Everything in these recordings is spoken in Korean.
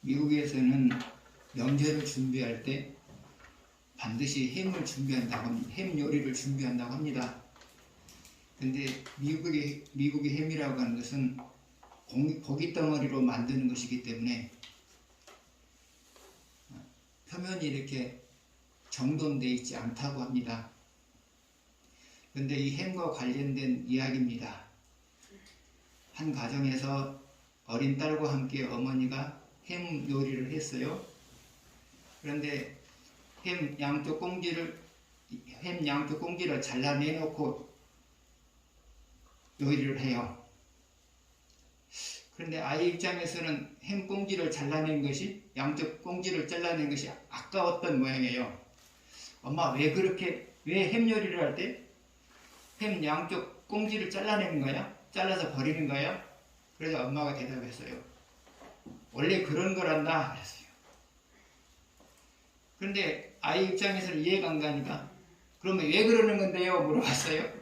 미국에서는 명절을 준비할 때 반드시 햄을 준비한다고 합니다. 햄 요리를 준비한다고 합니다. 근데 미국의 햄이라고 하는 것은 고기 덩어리로 만드는 것이기 때문에 표면이 이렇게 정돈되어 있지 않다고 합니다. 그런데 이 햄과 관련된 이야기입니다. 한 가정에서 어린 딸과 함께 어머니가 햄 요리를 했어요. 그런데 햄 양쪽 공기를 잘라내놓고 요리를 해요. 그런데 아이 입장에서는 햄 꽁지를 잘라낸 것이, 양쪽 꽁지를 잘라낸 것이 아까웠던 모양이에요. 엄마 왜 햄 요리를 할 때 햄 양쪽 꽁지를 잘라내는 거야? 잘라서 버리는 거야? 그래서 엄마가 대답했어요. 원래 그런 거란다 그랬어요. 그런데 아이 입장에서는 이해가 안 가니까 그러면 왜 그러는 건데요? 물어봤어요.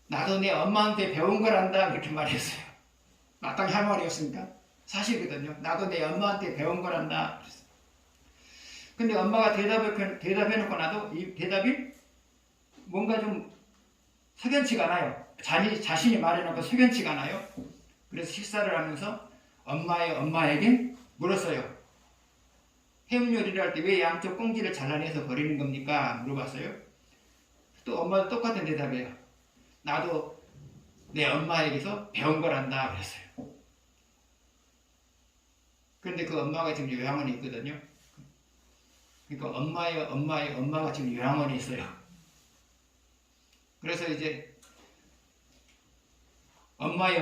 나도 내 엄마한테 배운 거란다 그렇게 말했어요. 마땅히 할 말이었습니까? 사실이거든요. 나도 내 엄마한테 배운 거란다 그랬어요. 근데 엄마가 대답해놓고 나도 이 대답이 뭔가 좀 석연치가 않아요. 자신이 말해놓고 석연치가 않아요. 그래서 식사를 하면서 엄마에게 물었어요. 햄 요리를 할 때 왜 양쪽 꽁지를 잘라내서 버리는 겁니까? 물어봤어요. 또 엄마도 똑같은 대답이에요. 나도 내 엄마에게서 배운 거란다 그랬어요. 그런데 그 엄마가 지금 요양원에 있거든요. 그러니까 엄마가 지금 요양원에 있어요. 그래서 이제 엄마에게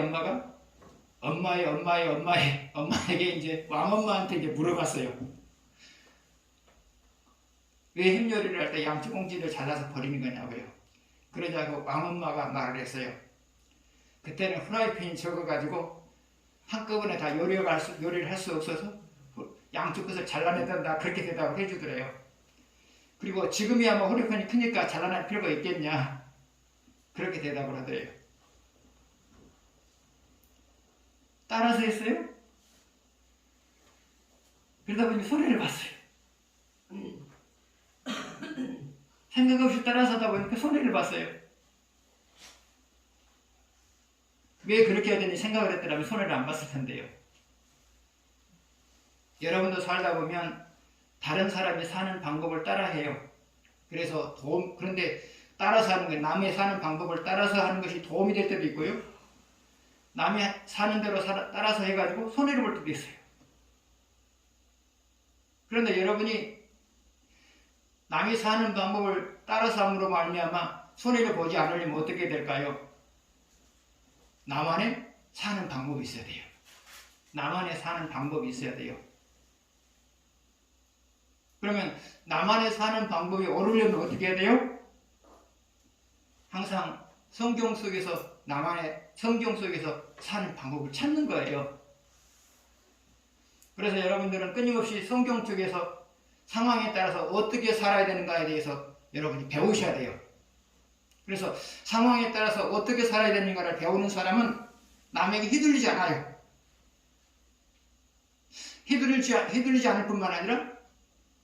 이제 왕엄마한테 이제 물어봤어요. 왜 햄 요리를 할 때 양쪽 꽁지를 잘라서 버리는 거냐고요. 그러자 그 왕엄마가 말을 했어요. 그때는 프라이팬이 적어가지고 한꺼번에 다 요리를 할 수 없어서 양쪽 것을 잘라내던다 그렇게 대답을 해주더래요. 그리고 지금이야 뭐 프라이팬이 크니까 잘라낼 필요가 있겠냐 그렇게 대답을 하더래요. 따라서 했어요? 그러다 보니 손해를 봤어요. 생각 없이 따라서 하다 보니까 손해를 봤어요. 왜 그렇게 해야 되니 생각을 했더라면 손해를 안 봤을 텐데요. 여러분도 살다 보면 다른 사람이 사는 방법을 따라해요. 그런데 따라서 하는 게 남의 사는 방법을 따라서 하는 것이 도움이 될 때도 있고요. 남이 사는 대로 따라서 해가지고 손해를 볼 때도 있어요. 그런데 여러분이 남이 사는 방법을 따라서 함으로 말미암아 손해를 보지 않으려면 어떻게 될까요? 나만의 사는 방법이 있어야 돼요. 나만의 사는 방법이 있어야 돼요. 그러면 나만의 사는 방법이 오르려면 어떻게 해야 돼요? 항상 성경 속에서 사는 방법을 찾는 거예요. 그래서 여러분들은 끊임없이 성경 쪽에서 상황에 따라서 어떻게 살아야 되는가에 대해서 여러분이 배우셔야 돼요. 그래서 상황에 따라서 어떻게 살아야 되는가를 배우는 사람은 남에게 휘둘리지 않아요. 휘둘리지 않을 뿐만 아니라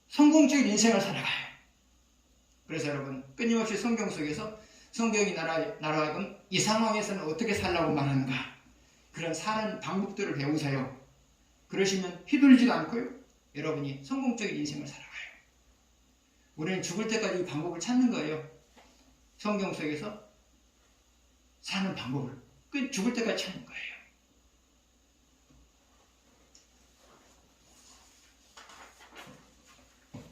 성공적인 인생을 살아가요. 그래서 여러분 끊임없이 성경 속에서 성경이 나로 하여금 이 상황에서는 어떻게 살라고 말하는가 그런 사는 방법들을 배우세요. 그러시면 휘둘리지도 않고요. 여러분이 성공적인 인생을 살아가요. 우리는 죽을 때까지 이 방법을 찾는 거예요. 성경 속에서 사는 방법을 죽을 때까지 찾는 거예요.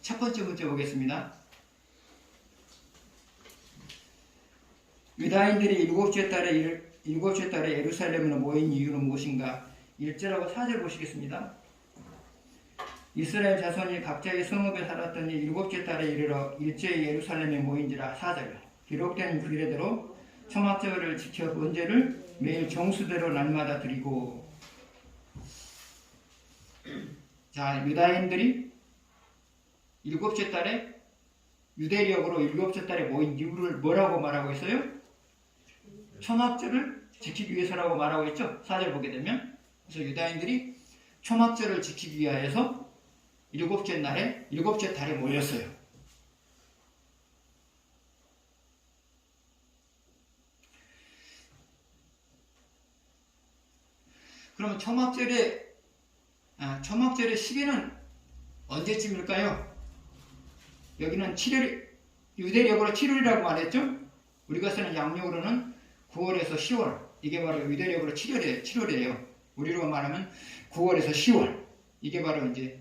첫 번째 문제 보겠습니다. 유다인들이 일곱째 달에 예루살렘으로 모인 이유는 무엇인가? 1절하고 4절 보시겠습니다. 이스라엘 자손이 각자의 성읍에 살았더니 일곱째 달에 이르러 일제히 예루살렘에 모인지라. 4절 기록된 규례대로 초막절을 지켜 번제를 매일 정수대로 날마다 드리고. 자, 유다인들이 일곱째 달에 유대력으로 일곱째 달에 모인 이유를 뭐라고 말하고 있어요? 초막절을 지키기 위해서라고 말하고 있죠. 4절 보게 되면 그래서 유다인들이 초막절을 지키기 위하여서 일곱째 날에 일곱째 달에 모였어요. 그러면 초막절의 시기는 언제쯤일까요? 여기는 유대력으로 7월이라고 말했죠? 우리가 쓰는 양력으로는 9월에서 10월. 이게 바로 유대력으로 7월이에요. 우리로 말하면 9월에서 10월. 이게 바로 이제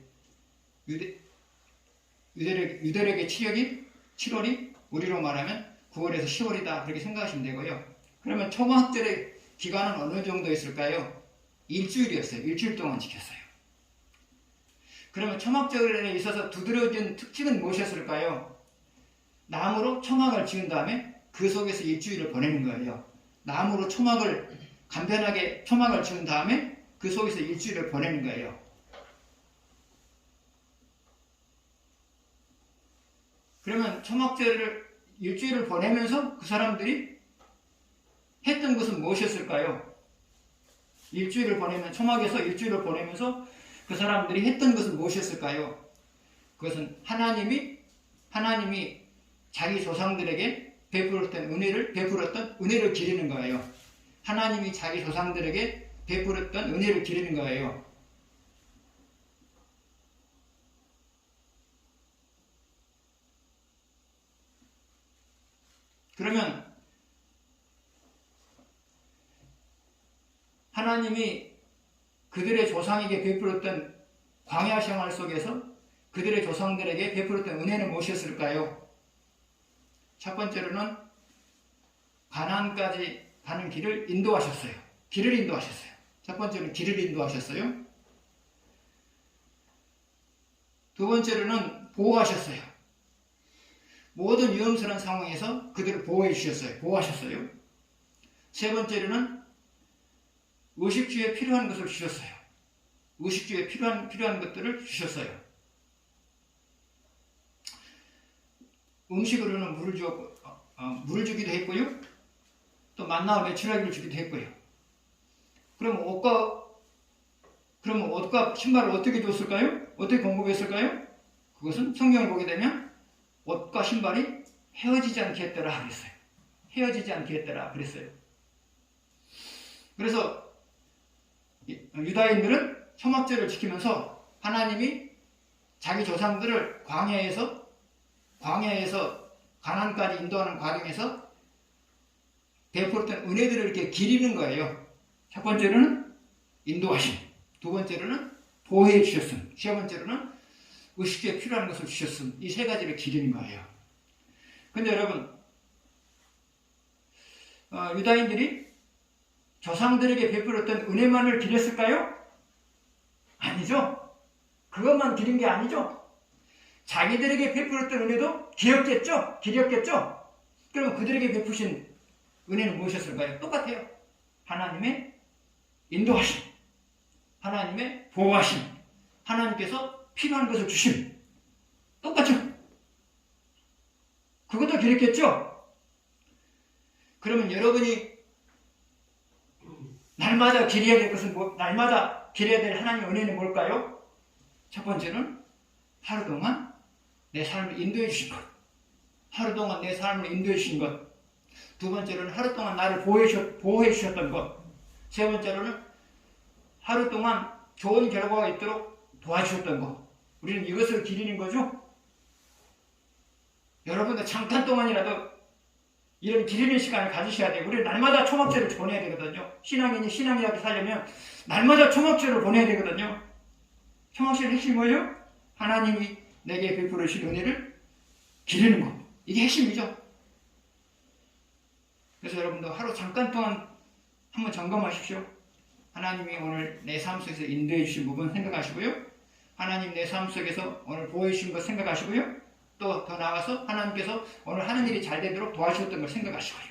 유대력의 7월이 우리로 말하면 9월에서 10월이다. 그렇게 생각하시면 되고요. 그러면 초막절의 기간은 어느 정도 있을까요? 일주일이었어요. 일주일 동안 지켰어요. 그러면 초막절에 있어서 두드러진 특징은 무엇이었을까요? 나무로 초막을 지은 다음에 그 속에서 일주일을 보내는 거예요. 나무로 간편하게 초막을 지은 다음에 그 속에서 일주일을 보내는 거예요. 그러면 초막절을 일주일을 보내면서 그 사람들이 했던 것은 무엇이었을까요? 초막에서 일주일을 보내면서 그 사람들이 했던 것은 무엇이었을까요? 그것은 하나님이 자기 조상들에게 베풀었던 은혜를 기리는 거예요. 하나님이 자기 조상들에게 베풀었던 은혜를 기리는 거예요. 그러면 하나님이 그들의 조상에게 베풀었던 광야 생활 속에서 그들의 조상들에게 베풀었던 은혜는 무엇이었을까요? 첫 번째로는 가나안까지 가는 길을 인도하셨어요. 첫 번째로는 길을 인도하셨어요. 두 번째로는 보호하셨어요. 모든 위험스러운 상황에서 그들을 보호하셨어요. 세 번째로는 의식주에 필요한 것을 주셨어요. 의식주에 필요한 것들을 주셨어요. 음식으로는 물을 주기도 했고요. 또 만나와 메추라기를 주기도 했고요. 그럼 옷과 신발을 어떻게 줬을까요? 어떻게 공급했을까요? 그것은 성경을 보게 되면 옷과 신발이 헤어지지 않게 했더라 그랬어요. 그래서 유다인들은 초막절을 지키면서 하나님이 자기 조상들을 광야에서 가나안까지 인도하는 과정에서 베풀었던 은혜들을 이렇게 기리는 거예요. 첫 번째로는 인도하심, 두 번째로는 보호해 주셨음, 세 번째로는 의식주에 필요한 것을 주셨음. 이 세 가지를 기리는 거예요. 근데 여러분, 유다인들이 조상들에게 베풀었던 은혜만을 기렸을까요? 아니죠. 그것만 기린 게 아니죠. 자기들에게 베풀었던 은혜도 기렸겠죠. 그러면 그들에게 베푸신 은혜는 무엇이었을까요? 똑같아요. 하나님의 인도하심, 하나님의 보호하심, 하나님께서 필요한 것을 주심. 똑같죠. 그것도 기렸겠죠. 그러면 여러분이 날마다 기려야 될 것은 날마다 기려야 될 하나님의 은혜는 뭘까요? 첫 번째는 하루 동안 내 삶을 인도해 주신 것. 두 번째로는 하루 동안 나를 보호해 주셨던 것. 세 번째로는 하루 동안 좋은 결과가 있도록 도와주셨던 것. 우리는 이것을 기리는 거죠. 여러분들 잠깐 동안이라도 이런 기리는 시간을 가지셔야 돼요. 우리는 날마다 초막절을 보내야 되거든요. 신앙인이 신앙이라고 살려면 날마다 초막절을 보내야 되거든요. 초막절의 핵심이 뭐예요? 하나님이 내게 베풀으신 은혜를 기리는 것. 이게 핵심이죠. 그래서 여러분도 하루 잠깐 동안 한번 점검하십시오. 하나님이 오늘 내 삶 속에서 인도해 주신 부분 생각하시고요. 하나님 내 삶 속에서 오늘 보호해 주신 것 생각하시고요. 또 더 나아가서 하나님께서 오늘 하는 일이 잘 되도록 도와주셨던 걸 생각하시고요.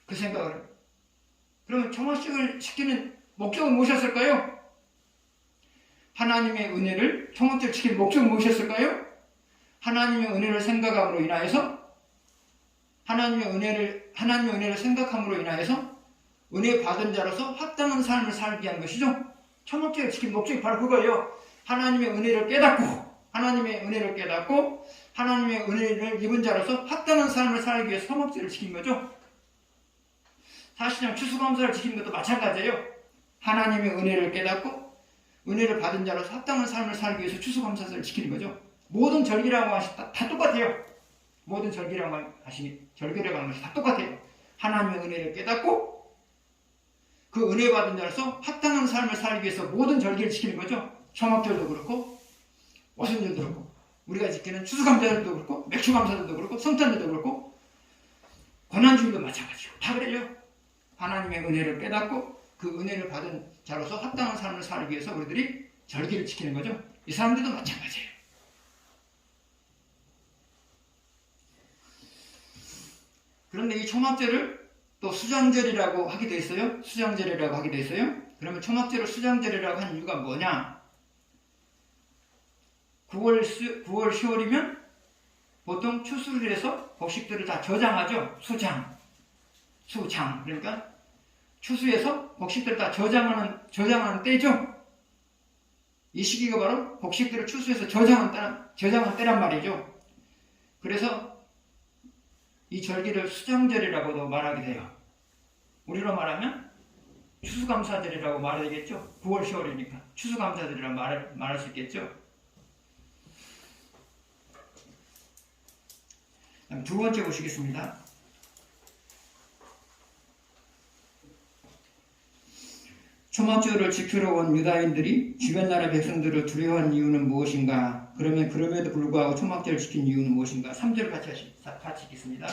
그 생각을. 그러면 초막절을 지키는 목적은 무엇이었을까요? 하나님의 은혜를 초막절 지키는 목적은 무엇이었을까요? 하나님의 은혜를 생각함으로 인하여서 하나님의 은혜를 생각함으로 인하여서 은혜 받은 자로서 합당한 삶을 살게 하는 것이죠. 초목적을 지킨 목적이 바로 그거예요. 하나님의 은혜를 깨닫고 하나님의 은혜를 입은 자로서 합당한 삶을 살기 위해서 초목적을 지킨 거죠. 사실상 추수감사를 지키는 것도 마찬가지예요. 하나님의 은혜를 깨닫고 은혜를 받은 자로서 합당한 삶을 살기 위해서 추수감사절을 지키는 거죠. 모든 절기라고 하시 다 똑같아요. 모든 절기라고 하는 것이 다 똑같아요. 하나님의 은혜를 깨닫고 그 은혜 받은 자로서 합당한 삶을 살기 위해서 모든 절기를 지키는 거죠. 초막절도 그렇고 오순절도 그렇고 우리가 지키는 추수감사절도 그렇고 맥주감사절도 그렇고 성탄절도 그렇고 고난주일도 마찬가지고 다 그래요. 하나님의 은혜를 깨닫고 그 은혜를 받은 자로서 합당한 삶을 살기 위해서 우리들이 절기를 지키는 거죠. 이 사람들도 마찬가지예요. 그런데 이 초막절을 또 수장절이라고 하게 돼 있어요. 그러면 초막절을 수장절이라고 하는 이유가 뭐냐? 9월, 10월이면 보통 추수를 해서 곡식들을 다 저장하죠. 수장. 그러니까 추수해서 곡식들을 다 저장하는 때죠. 이 시기가 바로 곡식들을 추수해서 저장한 때란 말이죠. 그래서 이 절기를 수장절이라고도 말하게 돼요. 우리로 말하면 추수감사절이라고 말해야겠죠. 9월, 10월이니까 추수감사절이라고 말할 수 있겠죠. 다음 두 번째 보시겠습니다. 초막절을 지키러 온 유다인들이 주변 나라 백성들을 두려워한 이유는 무엇인가? 그럼에도 불구하고 초막절을 지킨 이유는 무엇인가? 3절 같이 읽겠습니다.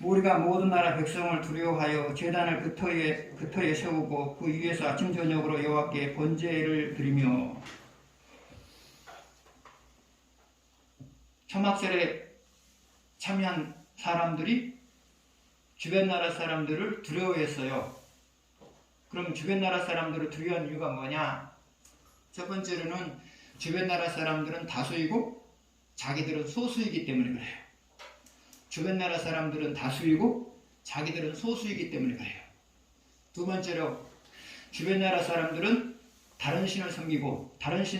우리가 모든 나라 백성을 두려워하여 제단을 그 터에 세우고 그 위에서 아침 저녁으로 여호와께 번제를 드리며. 초막절에 참여한 사람들이 주변 나라 사람들을 두려워했어요. 그럼 주변 나라 사람들을 두려워한 이유가 뭐냐? 첫 번째로는 주변 나라 사람들은 다수이고 자기들은 소수이기 때문에 그래요. 주변 나라 사람들은 다수이고 자기들은 소수이기 때문에 그래요. 두 번째로 주변 나라 사람들은 다른 신을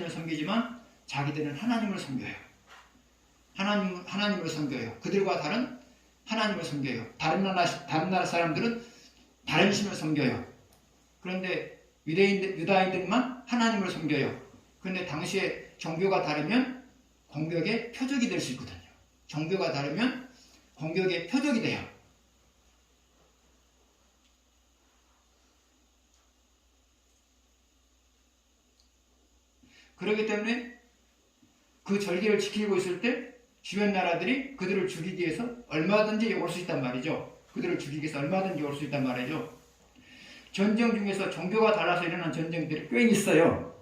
섬기지만 자기들은 하나님을 섬겨요. 하나님을 섬겨요. 그들과 다른 하나님을 섬겨요. 다른 나라 사람들은 다른 신을 섬겨요. 그런데 유다인들만 하나님을 섬겨요. 그런데 당시에 종교가 다르면 공격의 표적이 될 수 있거든요. 종교가 다르면 공격의 표적이 돼요. 그렇기 때문에 그 절기를 지키고 있을 때 주변 나라들이 그들을 죽이기 위해서 얼마든지 올 수 있단 말이죠. 전쟁 중에서 종교가 달라서 일어난 전쟁들이 꽤 있어요.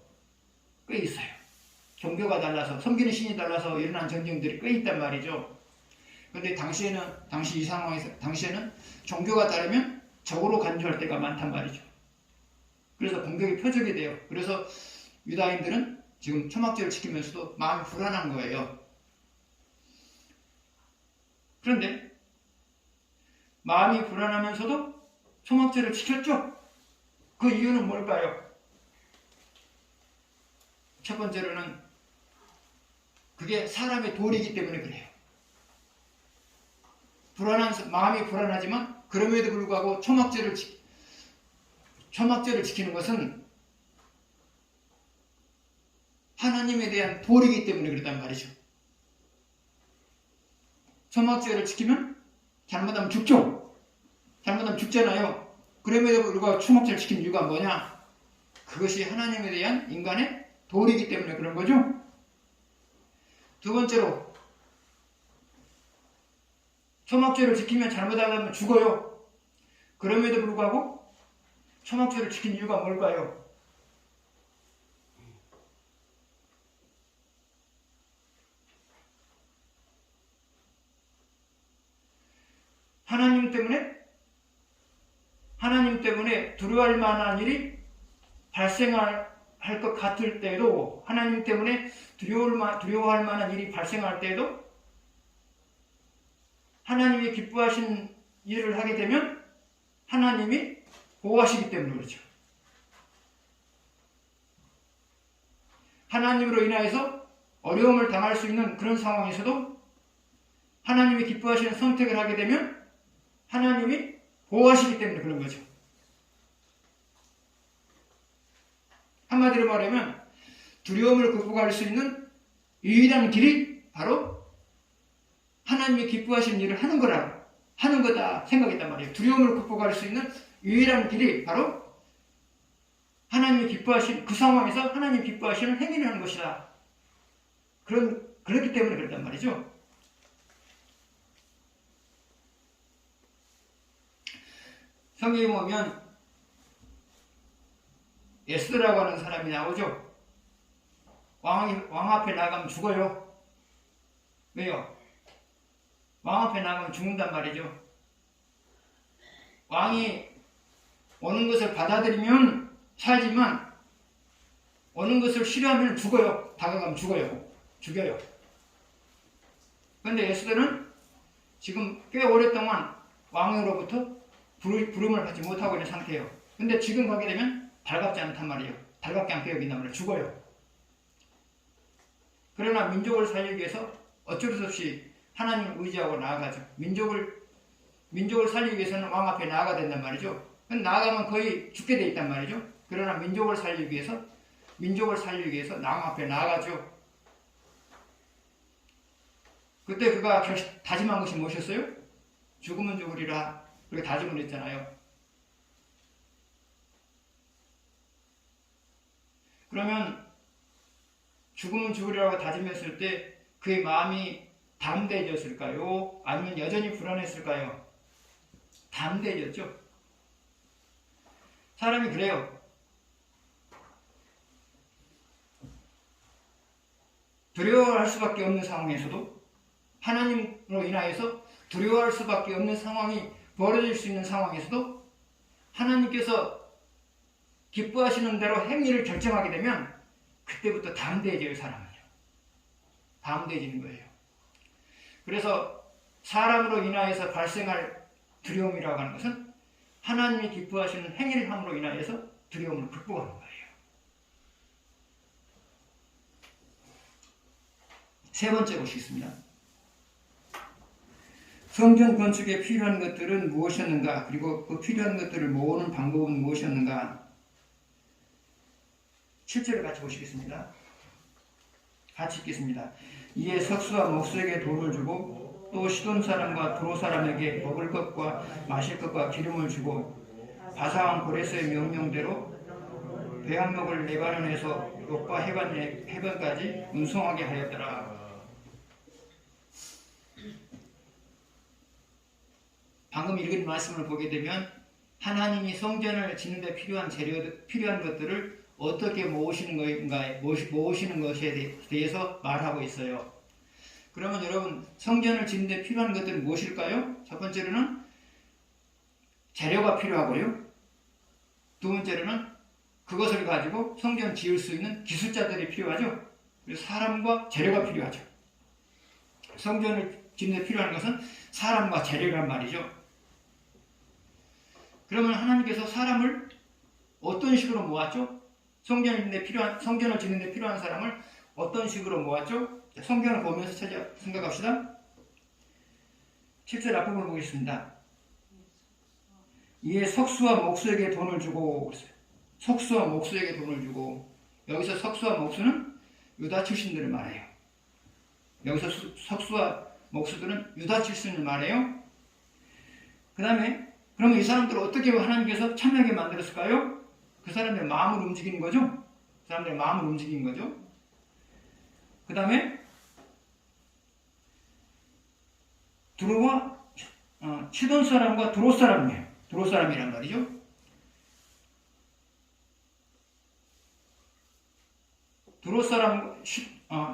종교가 달라서, 섬기는 신이 달라서 일어난 전쟁들이 꽤 있단 말이죠. 그런데 당시에는 종교가 다르면 적으로 간주할 때가 많단 말이죠. 그래서 공격의 표적이 돼요. 그래서 유다인들은 지금 초막절을 지키면서도 마음이 불안한 거예요. 그런데 마음이 불안하면서도 초막절을 지켰죠? 그 이유는 뭘까요? 첫 번째로는 그게 사람의 도리이기 때문에 그래요. 마음이 불안하지만 그럼에도 불구하고 초막절을 지키는 것은 하나님에 대한 도리이기 때문에 그렇단 말이죠. 초막절을 지키면 잘못하면 죽잖아요. 그럼에도 불구하고 초막절을 지킨 이유가 뭐냐? 그것이 하나님에 대한 인간의 도리이기 때문에 그런 거죠. 두 번째로 초막절을 지키면 잘못하면 죽어요. 그럼에도 불구하고 초막절을 지킨 이유가 뭘까요? 하나님 때문에 두려워할 만한 일이 발생할 것 같을 때에도, 하나님 때문에 두려워할 만한 일이 발생할 때에도 하나님이 기뻐하신 일을 하게 되면 하나님이 보호하시기 때문에 그렇죠. 하나님으로 인하여서 어려움을 당할 수 있는 그런 상황에서도 하나님이 기뻐하시는 선택을 하게 되면 하나님이 보호하시기 때문에 그런 거죠. 한마디로 말하면 두려움을 극복할 수 있는 유일한 길이 바로 하나님이 기뻐하시는 일을 하는 거다 생각했단 말이에요. 두려움을 극복할 수 있는 유일한 길이 바로 하나님이 기뻐하시는 그 상황에서 하나님이 기뻐하시는 행위를 하는 것이다. 그렇기 때문에 그랬단 말이죠. 성경에 보면 에스더라고 하는 사람이 나오죠. 왕 앞에 나가면 죽어요. 왜요? 왕 앞에 나가면 죽는단 말이죠. 왕이 오는 것을 받아들이면 살지만 오는 것을 싫어하면 죽어요. 다가가면 죽여요. 그런데 에스더는 지금 꽤 오랫동안 왕으로부터 부름을 받지 못하고 있는 상태예요. 근데 지금 가게 되면 달갑지 않단 말이에요. 달갑게 않게 여긴단 말이에요. 죽어요. 그러나 민족을 살리기 위해서 어쩔 수 없이 하나님을 의지하고 나아가죠. 민족을 살리기 위해서는 왕 앞에 나아가야 된단 말이죠. 나아가면 거의 죽게 돼 있단 말이죠. 그러나 민족을 살리기 위해서 왕 앞에 나아가죠. 그때 그가 다짐한 것이 무엇이었어요? 죽으면 죽으리라. 그렇게 다짐을 했잖아요. 그러면 죽으면 죽으리라고 다짐했을 때 그의 마음이 담대해졌을까요? 아니면 여전히 불안했을까요? 담대해졌죠. 사람이 그래요. 두려워할 수밖에 없는 상황에서도 하나님으로 인하여서 두려워할 수밖에 없는 상황이 벌어질 수 있는 상황에서도 하나님께서 기뻐하시는 대로 행위를 결정하게 되면 그때부터 담대해져요. 사람은요. 담대해지는 거예요. 그래서 사람으로 인하여서 발생할 두려움이라고 하는 것은 하나님이 기뻐하시는 행위를 함으로 인하여서 두려움을 극복하는 거예요. 세 번째 보시겠습니다. 성전 건축에 필요한 것들은 무엇이었는가? 그리고 그 필요한 것들을 모으는 방법은 무엇이었는가? 7절을 같이 보시겠습니다. 같이 읽겠습니다. 이에 석수와 목수에게 돈을 주고 또 시돈 사람과 도로 사람에게 먹을 것과 마실 것과 기름을 주고 바사왕 고레스의 명령대로 배양목을 레바논에서 욕바 해변까지 운송하게 하였더라. 방금 읽은 말씀을 보게 되면 하나님이 성전을 짓는 데 필요한 것들을 어떻게 모으시는 것에 대해서 말하고 있어요. 그러면 여러분, 성전을 짓는 데 필요한 것들은 무엇일까요? 첫 번째로는 재료가 필요하고요. 두 번째로는 그것을 가지고 성전 지을 수 있는 기술자들이 필요하죠. 그리고 사람과 재료가 필요하죠. 성전을 짓는 데 필요한 것은 사람과 재료란 말이죠. 그러면 하나님께서 사람을 어떤 식으로 모았죠? 성전을 짓는 데 필요한 사람을 어떤 식으로 모았죠? 성경을 보면서 생각합시다. 7절 앞부분을 보겠습니다. 이에 석수와 목수에게 돈을 주고, 석수와 목수에게 돈을 주고, 여기서 석수와 목수는 유다 출신들을 말해요. 여기서 석수와 목수들은 유다 출신을 말해요. 그 다음에 그러면 이 사람들을 어떻게 하나님께서 참여하게 만들었을까요? 그 사람들의 마음을 움직이는 거죠. 그 사람들의 마음을 움직이는 거죠. 그 다음에 두로와 시돈 사람과 두로 사람이에요. 두로 사람이란 말이죠.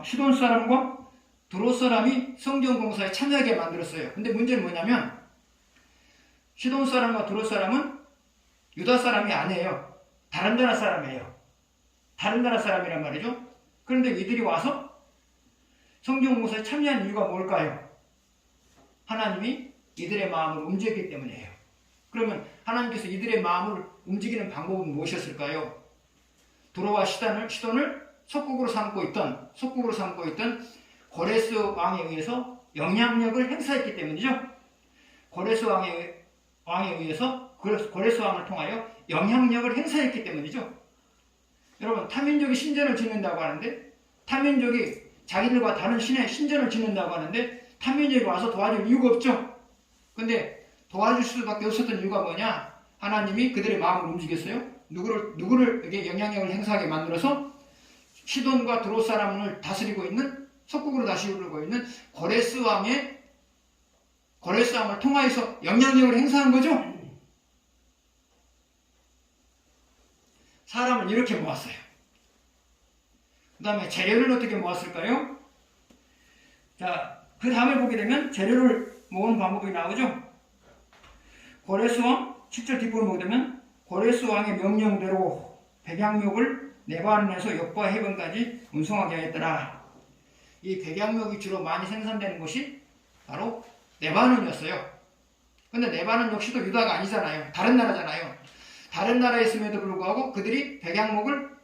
시돈 사람과 두로 사람이 성전 공사에 참여하게 만들었어요. 근데 문제는 뭐냐면 시돈 사람과 두로 사람은 유다 사람이 아니에요. 다른 나라 사람이에요. 다른 나라 사람이란 말이죠. 그런데 이들이 와서 성전 공사에 참여한 이유가 뭘까요? 하나님이 이들의 마음을 움직였기 때문이에요. 그러면 하나님께서 이들의 마음을 움직이는 방법은 무엇이었을까요? 도로와 시돈을 속국으로 삼고 있던 고레스 왕에 의해서 영향력을 행사했기 때문이죠. 고레스 왕에 의해서 고레스 왕을 통하여 영향력을 행사했기 때문이죠. 여러분, 타민족이 신전을 짓는다고 하는데, 타민족이 자기들과 다른 신의 신전을 짓는다고 하는데 타민족이 와서 도와줄 이유가 없죠. 근데 도와줄 수밖에 없었던 이유가 뭐냐? 하나님이 그들의 마음을 움직였어요. 누구를 이게 영향력을 행사하게 만들어서 시돈과 드롯 사람을 다스리고 있는, 속국으로 다스리고 있는 고레스 왕을 통하여서 영향력을 행사한 거죠. 사람을 이렇게 모았어요. 그 다음에 재료를 어떻게 모았을까요? 자, 그 다음에 보게 되면 재료를 모으는 방법이 나오죠. 고레스 왕 10절 뒷부분 보게 되면 고레스 왕의 명령대로 백양목을 네바논에서 엽과 해변까지 운송하게 하였더라. 이 백양목이 주로 많이 생산되는 곳이 바로 네바논이었어요. 근데 네바논 역시도 유다가 아니잖아요. 다른 나라잖아요. 다른 나라에 있음에도 불구하고 그들이 백양목을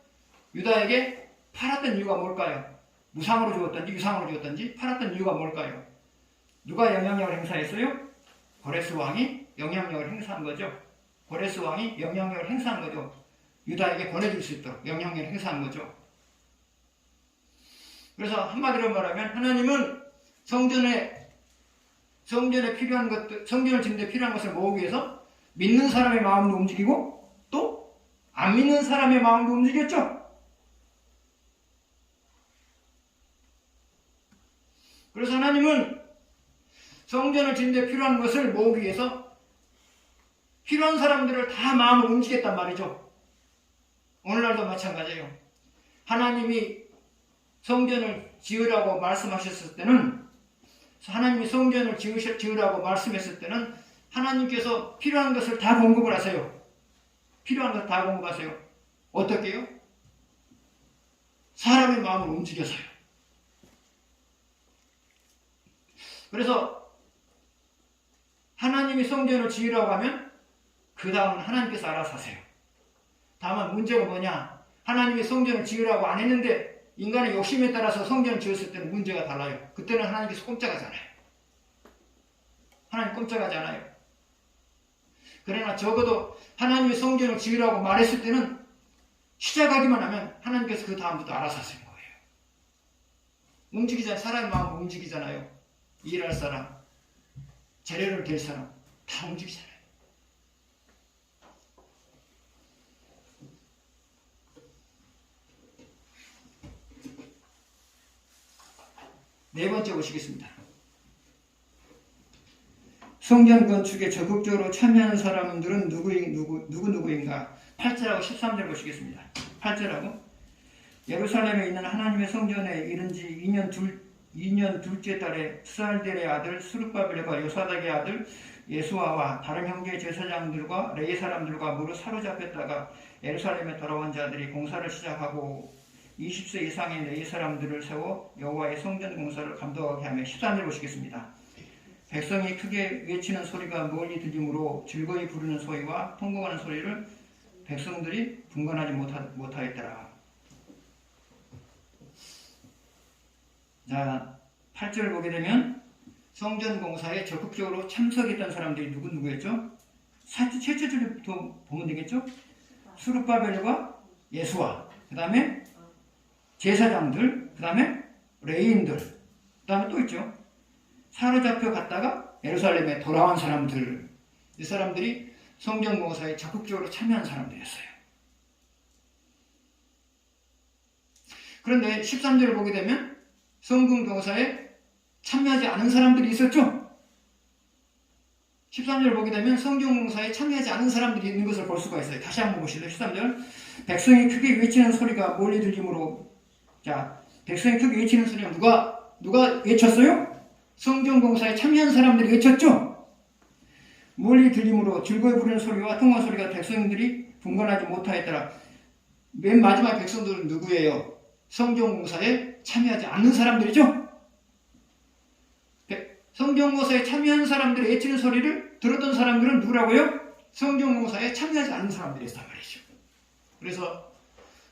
유다에게 팔았던 이유가 뭘까요? 무상으로 주었던지 유상으로 주었던지 팔았던 이유가 뭘까요? 누가 영향력을 행사했어요? 고레스 왕이 영향력을 행사한 거죠. 고레스 왕이 영향력을 행사한 거죠. 유다에게 보내줄 수 있도록 영향력을 행사한 거죠. 그래서 한마디로 말하면 하나님은 성전에 필요한 것들, 성전을 짓는 데 필요한 것을 모으기 위해서 믿는 사람의 마음도 움직이고 또 안 믿는 사람의 마음도 움직였죠. 그래서 하나님은 성전을 짓는 데 필요한 것을 모으기 위해서 필요한 사람들을 다 마음을 움직였단 말이죠. 오늘날도 마찬가지예요. 하나님이 성전을 지으라고 말씀하셨을 때는, 하나님이 성전을 지으라고 말씀했을 때는 하나님께서 필요한 것을 다 공급을 하세요. 필요한 것을 다 공급하세요. 어떻게요? 사람의 마음을 움직여서요. 그래서 하나님이 성전을 지으라고 하면 그 다음은 하나님께서 알아서 하세요. 다만 문제가 뭐냐? 하나님이 성전을 지으라고 안 했는데 인간의 욕심에 따라서 성전을 지었을 때는 문제가 달라요. 그때는 하나님께서 꼼짝하잖아요. 하나님 꼼짝하잖아요. 그러나 적어도 하나님이 성전을 지으라고 말했을 때는 시작하기만 하면 하나님께서 그 다음부터 알아서 하시는 거예요. 움직이잖아요. 사람의 마음을 움직이잖아요. 일할 사람, 재료를 댈 사람 다 움직이잖아요. 네 번째 보시겠습니다. 성전 건축에 적극적으로 참여하는 사람들은 누구인가? 8절하고 13절 보시겠습니다. 8절하고 예루살렘에 있는 하나님의 성전에 이른 지 2년 둘째 달에 스알델의 아들 스룹바벨과 요사닥의 아들 예수아와 다른 형제 제사장들과 레위 사람들과 무릇 사로잡혔다가 예루살렘에 돌아온 자들이 공사를 시작하고 20세 이상의 레위 사람들을 세워 여호와의 성전 공사를 감독하게 하며 13절 보시겠습니다. 백성이 크게 외치는 소리가 멀리 들리므로 즐거이 부르는 소리와 통곡하는 소리를 백성들이 분간하지 못하였더라. 자, 8절 보게 되면 성전 공사에 적극적으로 참석했던 사람들이 누구였죠? 최초부터 보면 되겠죠? 스룹바벨과 예수와, 그 다음에 제사장들, 그 다음에 레위인들, 그 다음에 또 있죠. 사로잡혀 갔다가 예루살렘에 돌아온 사람들, 이 사람들이 성전 공사에 적극적으로 참여한 사람들이었어요. 그런데 13절을 보게 되면 성전 공사에 참여하지 않은 사람들이 있었죠. 13절을 보게 되면 성전 공사에 참여하지 않은 사람들이 있는 것을 볼 수가 있어요. 다시 한번 보시죠. 13절. 백성이 크게 외치는 소리가 멀리 들리므로, 자, 백성이 크게 외치는 소리가 누가 외쳤어요? 성전 공사에 참여한 사람들이 외쳤죠. 멀리 들림으로 즐거이 부르는 소리와 통화 소리가 백성들이 분간하지 못하였더라. 맨 마지막 백성들은 누구예요? 성전 공사에 참여하지 않는 사람들이죠. 성전 공사에 참여한 사람들이 외치는 소리를 들었던 사람들은 누구라고요? 성경공사에 참여하지 않는 사람들이 있단 말이죠. 그래서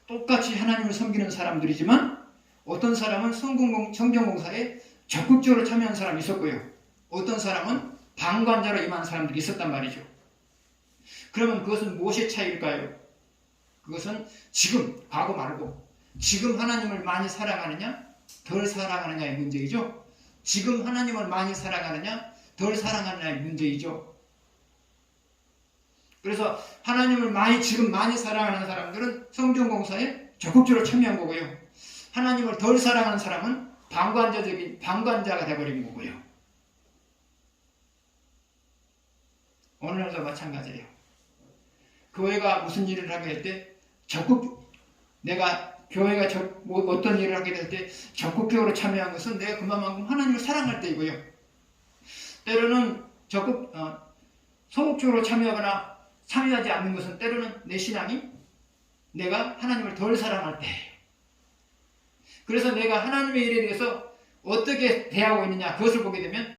똑같이 하나님을 섬기는 사람들이지만 어떤 사람은 성경공사에 적극적으로 참여하는 사람이 있었고요. 어떤 사람은 방관자로 임하는 사람들이 있었단 말이죠. 그러면 그것은 무엇의 차이일까요? 그것은 지금, 과거 말고 지금 하나님을 많이 사랑하느냐 덜 사랑하느냐의 문제이죠. 지금 하나님을 많이 사랑하느냐 덜 사랑하느냐의 문제이죠. 그래서 하나님을 지금 많이 사랑하는 사람들은 성경공사에 적극적으로 참여한 거고요. 하나님을 덜 사랑하는 사람은 방관자가 되어버린 거고요. 오늘날도 마찬가지예요. 교회가 무슨 일을 하게 될 때 내가 교회가 어떤 일을 하게 될 때 적극적으로 참여한 것은 내가 그만큼 하나님을 사랑할 때이고요. 때로는 소극적으로 참여하지 않는 것은 때로는 내 신앙이 내가 하나님을 덜 사랑할 때예요. 그래서 내가 하나님의 일에 대해서 어떻게 대하고 있느냐 그것을 보게 되면